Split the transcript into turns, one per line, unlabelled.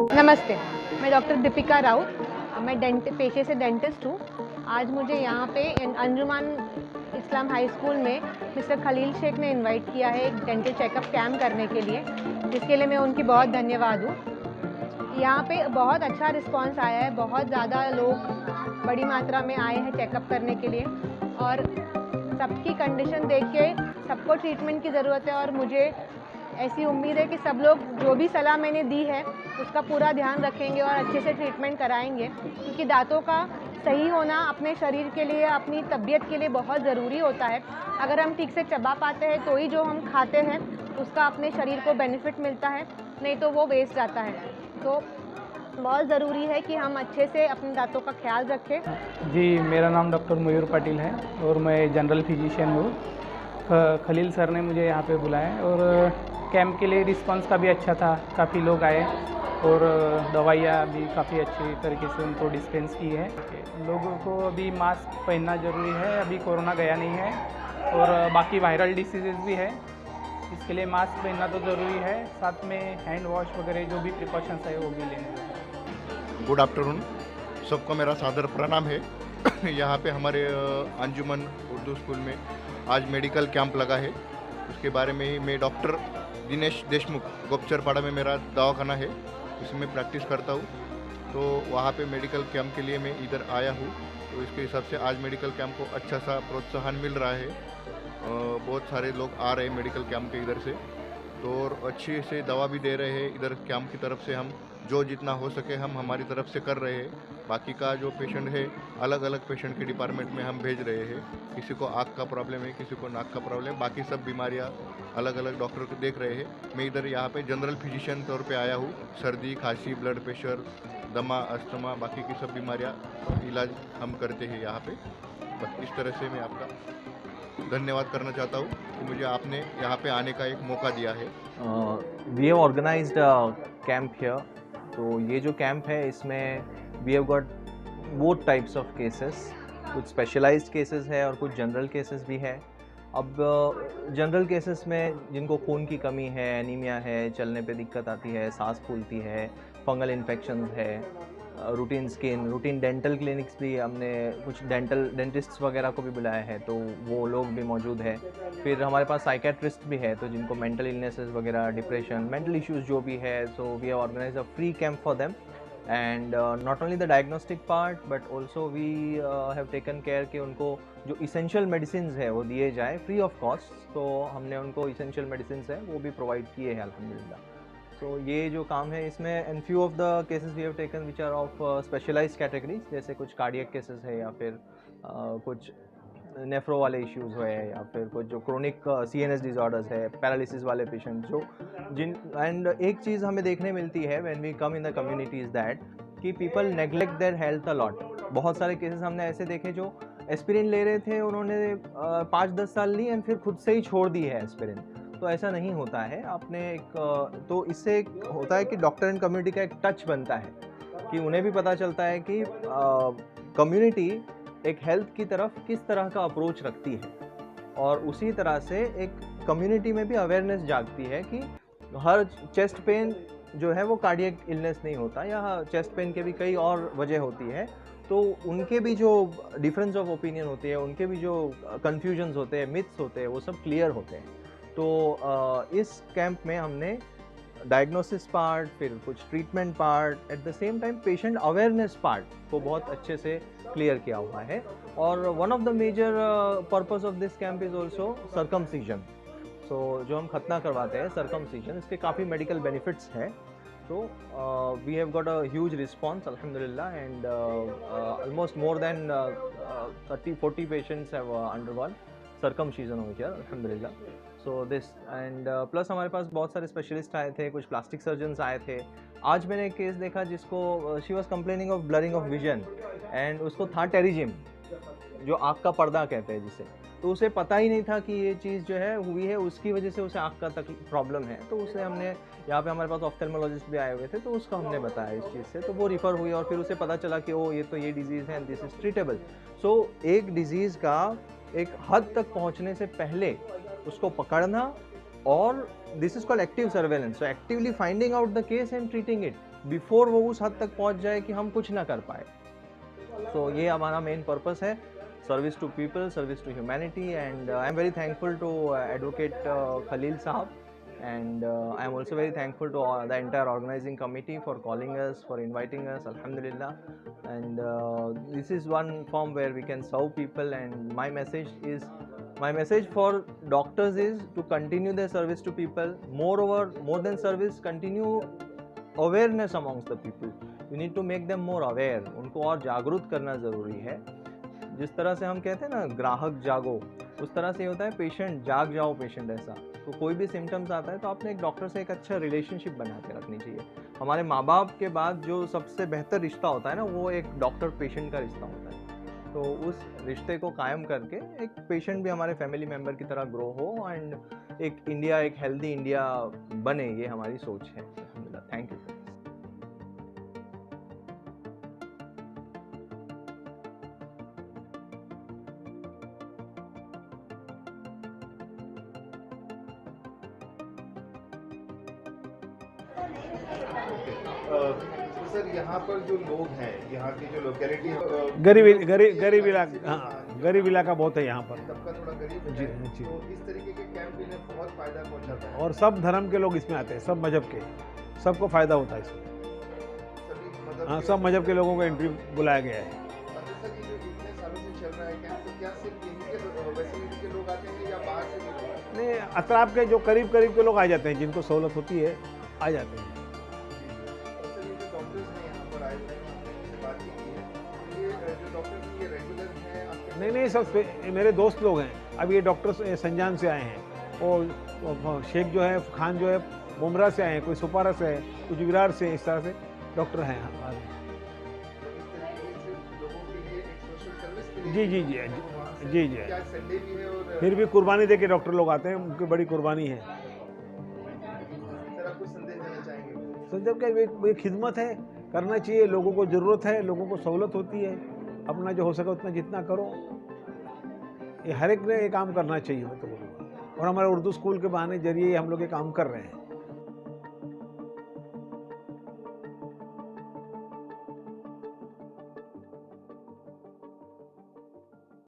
नमस्ते, मैं डॉक्टर दीपिका राउत। मैं पेशे से डेंटिस्ट हूँ। आज मुझे यहाँ पे अंजुमन इस्लाम हाई स्कूल में मिस्टर खलील शेख ने इनवाइट किया है एक डेंटल चेकअप कैम्प करने के लिए, जिसके लिए मैं उनकी बहुत धन्यवाद हूँ। यहाँ पे बहुत अच्छा रिस्पांस आया है, बहुत ज़्यादा लोग बड़ी मात्रा में आए हैं चेकअप करने के लिए और सबकी कंडीशन देख के सबको ट्रीटमेंट की ज़रूरत है और मुझे ऐसी उम्मीद है कि सब लोग जो भी सलाह मैंने दी है उसका पूरा ध्यान रखेंगे और अच्छे से ट्रीटमेंट कराएंगे, क्योंकि दांतों का सही होना अपने शरीर के लिए, अपनी तबीयत के लिए बहुत ज़रूरी होता है। अगर हम ठीक से चबा पाते हैं तो ही जो हम खाते हैं उसका अपने शरीर को बेनिफिट मिलता है, नहीं तो वो वेस्ट जाता है। तो बहुत ज़रूरी है कि हम अच्छे से अपने दांतों का ख्याल रखें।
जी, मेरा नाम डॉक्टर मयूर पाटिल है और मैं जनरल फिजिशियन हूँ। खलील सर ने मुझे यहाँ पे बुलाया और कैंप के लिए रिस्पांस का भी अच्छा था, काफ़ी लोग आए और दवाइयाँ भी काफ़ी अच्छी तरीके से उनको डिस्पेंस की है। लोगों को अभी मास्क पहनना ज़रूरी है, अभी कोरोना गया नहीं है और बाकी वायरल डिसीजेज़ भी है, इसके लिए मास्क पहनना तो ज़रूरी है, साथ में हैंड वॉश वगैरह जो भी प्रिकॉशंस है वो भी लेने ज़रूरी है।
गुड आफ्टरनून, सबको मेरा सादर प्रणाम है। यहाँ पे हमारे अंजुमन उर्दू स्कूल में आज मेडिकल कैंप लगा है, उसके बारे में ही मैं डॉक्टर दिनेश देशमुख गोपचरपाड़ा में मेरा दवाखाना है, उसमें प्रैक्टिस करता हूँ। तो वहाँ पे मेडिकल कैंप के लिए मैं इधर आया हूँ, तो इसके हिसाब से आज मेडिकल कैंप को अच्छा सा प्रोत्साहन मिल रहा है। बहुत सारे लोग आ रहे हैं मेडिकल कैंप के इधर से, तो और अच्छे से दवा भी दे रहे हैं। इधर कैंप की तरफ से हम जो जितना हो सके हम हमारी तरफ से कर रहे हैं। बाकी का जो पेशेंट है अलग अलग पेशेंट के डिपार्टमेंट में हम भेज रहे हैं। किसी को आँख का प्रॉब्लम है, किसी को नाक का प्रॉब्लम, बाकी सब बीमारियां अलग अलग डॉक्टर को देख रहे हैं। मैं इधर यहाँ पे जनरल फिजिशियन तौर पे आया हूँ। सर्दी, खांसी, ब्लड प्रेशर, दमा, अस्थमा, बाकी की सब बीमारियाँ इलाज हम करते हैं यहाँ पे। बस इस तरह से मैं आपका धन्यवाद करना चाहता हूँ कि मुझे आपने यहाँ पे आने का एक मौका दिया है।
We have organised camp here. तो ये जो कैंप है इसमें we have got both types of cases, कुछ स्पेशलाइज्ड केसेस है और कुछ जनरल केसेस भी है। अब जनरल केसेस में जिनको खून की कमी है, एनीमिया है, चलने पे दिक्कत आती है, सांस फूलती है, फंगल इन्फेक्शंस है, routine skin, routine dental clinics भी हमने कुछ डेंटिस्ट्स वगैरह को भी बुलाया है, तो वो लोग भी मौजूद है। फिर हमारे पास साइकेट्रिस्ट भी है, तो जिनको मेंटल इलनेसेस वगैरह, डिप्रेशन, मेंटल इश्यूज जो भी है, so we have organise a free camp for them. And not only the diagnostic part but also we have taken care कि उनको जो इसेंशियल मेडिसिन है वो दिए जाए फ्री ऑफ कॉस्ट। तो हमने उनको इसेंशियल मेडिसिन है वो भी प्रोवाइड किए हैं अल्हम्दुलिल्लाह। सो ये जो काम है इसमें and few of the cases we have taken which are of specialised categories, जैसे कुछ कार्डियक केसेस है या फिर कुछ नेफ्रो वाले इश्यूज़ है या फिर कुछ जो क्रोनिक CNS डिजॉर्डर्स है, पैरालिसिस वाले पेशेंट जो जिन। एंड एक चीज़ हमें देखने मिलती है when we come in the community is that कि people neglect their health a lot. बहुत सारे केसेस हमने ऐसे देखे जो एस्पिरिन ले रहे थे, उन्होंने 5-10 साल ली एंड फिर खुद से ही छोड़ दी है एस्पिरिन। तो ऐसा नहीं होता है। आपने एक तो इससे एक होता है कि डॉक्टर एंड कम्युनिटी का एक टच बनता है कि उन्हें भी पता चलता है कि कम्युनिटी एक हेल्थ की तरफ किस तरह का अप्रोच रखती है, और उसी तरह से एक कम्युनिटी में भी अवेयरनेस जागती है कि हर चेस्ट पेन जो है वो कार्डियक इलनेस नहीं होता, या चेस्ट पेन के भी कई और वजह होती है। तो उनके भी जो डिफरेंस ऑफ ओपिनियन होते हैं, उनके भी जो कन्फ्यूजन्स होते हैं, मिथ्स होते हैं, वो सब क्लियर होते हैं। तो इस कैंप में हमने डायग्नोसिस पार्ट, फिर कुछ treatment part, at the same time patient awareness part को बहुत अच्छे से क्लियर किया हुआ है। और one of the major purpose of this camp is also circumcision. So जो हम खतना करवाते हैं सर्कमसिजन, इसके काफ़ी मेडिकल बेनिफिट्स हैं। तो we have got a huge response अल्हम्दुलिल्लाह, and almost more than 30-40 patients have undergone circumcision over here अल्हम्दुलिल्लाह। सो दिस एंड प्लस हमारे पास बहुत सारे स्पेशलिस्ट आए थे, कुछ प्लास्टिक सर्जन्स आए थे। आज मैंने एक केस देखा जिसको she was complaining of blurring of vision, and उसको था टेरिजिम, जो आँख का पर्दा कहते हैं जिसे। तो उसे पता ही नहीं था कि ये चीज़ जो है हुई है, उसकी वजह से उसे आँख का प्रॉब्लम है। तो उसे हमने यहाँ पे हमारे पास ऑफ्थेल्मोलॉजिस्ट भी आए हुए थे, तो उसको हमने बताया इस चीज़ से, तो वो रिफ़र हुई और फिर उसे पता चला कि ओ ये तो ये डिज़ीज़ है एंड दिस इज़ ट्रीटेबल। सो एक डिज़ीज़ का एक हद तक पहुँचने से पहले उसको पकड़ना, और this is called active surveillance. So actively finding out the case and treating it before वो उस हद तक पहुंच जाए कि हम कुछ ना कर पाए। सो ये हमारा मेन पर्पस है, service to people, service to humanity, and I am very thankful to advocate Khalil साहब, and I am also very thankful to the entire organizing committee for calling us, for inviting us, alhamdulillah. And this is one form where we can serve people, and my message for doctors is to continue their service to people. Moreover, more than service, continue awareness amongst the people. You need to make them more aware. उनको और जागरूक करना ज़रूरी है। जिस तरह से हम कहते हैं ना ग्राहक जागो, उस तरह से होता है पेशेंट जाग जाओ, पेशेंट ऐसा। तो कोई भी सिम्टम्स आता है तो आपने एक डॉक्टर से एक अच्छा रिलेशनशिप बना के रखनी चाहिए। हमारे माँ बाप के बाद जो सबसे बेहतर रिश्ता होता है ना, वो एक डॉक्टर पेशेंट का रिश्ता होता है। तो उस रिश्ते को कायम करके एक पेशेंट भी हमारे फैमिली मेम्बर की तरह ग्रो हो, एंड एक इंडिया, एक हेल्दी इंडिया बने, ये हमारी सोच है। Thank you.
सर यहाँ पर जो लोग हैं, यहाँ की जो लोकेलिटी है,
गरीब इलाका बहुत है यहाँ पर।
सबका थोड़ा गरीब है,
जी, जी।
तो इस तरीके के कैंप इन्हें बहुत फायदा पहुँचाता है।
और सब धर्म के लोग इसमें आते हैं, सब मजहब के, सबको फ़ायदा होता है इसमें। हाँ, सब मजहब के लोगों को एंट्री बुलाया गया है।
सर ये जो इतने सालों से चल रहा है कैंप, तो क्या सिर्फ यहीं के वैसिलिटी के लोग आते हैं या बाहर से भी लोग आते हैं?
नहीं, अतराफ के जो करीब के लोग आ जाते हैं, जिनको सहूलत होती है आ जाते हैं।
सर ये जो डॉक्टर्स हैं यहाँ पर आए हुए हैं, हमने इनसे बात की है, तो ये जो डॉक्टर्स हैं ये रेगुलर हैं आपके?
नहीं, सब मेरे दोस्त लोग हैं। अब ये डॉक्टर संजान से आए हैं, और शेख जो है, खान जो है मुमरा से आए हैं, कोई सुपारा से है, कुछ विरार से, इस तरह से डॉक्टर हैं हमारे। जी जी जी जी जी।
क्या संडे भी है? और
फिर भी कुर्बानी दे के डॉक्टर लोग आते हैं, उनकी बड़ी कुर्बानी है।
सर आप कुछ संदेश देना चाहेंगे?
संजब का ये खिदमत है, करना चाहिए। लोगों को ज़रूरत है, लोगों को सहूलत होती है, अपना जो हो सके उतना जितना करो। ये हर एक ने ये काम करना चाहिए, मैं तो बोलूँगा। और हमारे उर्दू स्कूल के बहाने जरिए हम लोग ये काम कर रहे हैं।